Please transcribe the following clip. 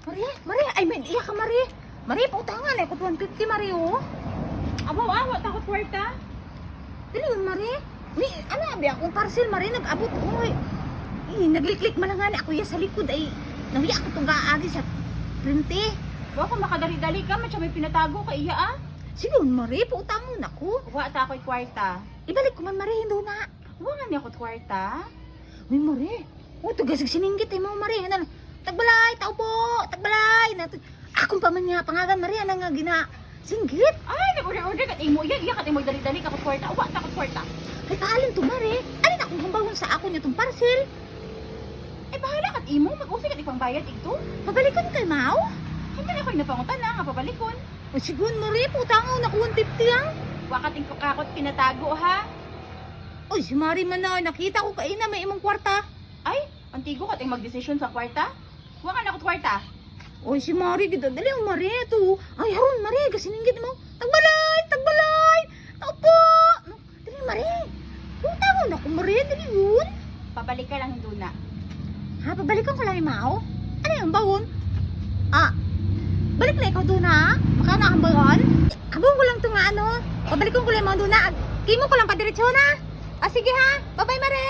Mari, ay may iya ka Mari. Mari, pautangan ko 150 Mari oh. Abaw, takot kwarta. Dili yun Mari. Ni ano abi akong parcel Mari nag-abot oy. Nagliklik malangan ako ya sa likod ay nawiya ako tong gaagi sa printe. Wa ka makadali-dali ka, matya may pinatago ka iya ah. Sige Mari, pautangan ako. Wa ta ako'y kwarta. Ibalik ko man Mari hindo na. Wa nga niya ko kwarta. Uy Mari. O tugasig siningkit ay mo Mari. Ano? Tagbalay, tao po, tagbalay. Akong pa man nga pangagan Mari ana nga gina singgit. Ay, nag-order kat imo iya kat imo dali-dali ka ko kwarta. Wa ta ko kwarta. Kay paalin to Mari. Alin akong hambawon sa ako niya tong parcel. Ay bahala kat imo, mag-usig kat ipang bayad igto. Pabalikon kay Mao. Hindi na ako'y napangutan na nga pabalikon. O sigun Mari, putangaw na 150 ang. Wa ka ting kakot pinatago ha. Uy, si Mari man na, nakita ko kaina may imong kwarta. Ay, antigo ka ting magdesisyon sa kwarta. Wa ka na ko kwarta. Uy, si Mari, gito, dali ang Mari, ito. Ay, haron, Mari, kasiningit mo. Tagbalay, tagbalay. Opo. No, dali, Mari. Putangaw na ko, Mari, dali yun. Pabalik ka lang hindo na. Ha, pabalikan ko lang yung Mao. Ano yung bawon? Ah, balik na ikaw doon ha? Baka na ang bawon? Abong ko lang ito nga ano. Pabalikan ko lang yung Mao doon na. Kimo ko lang padiretsyo na. Ah, sige ha. Bye-bye, Mare.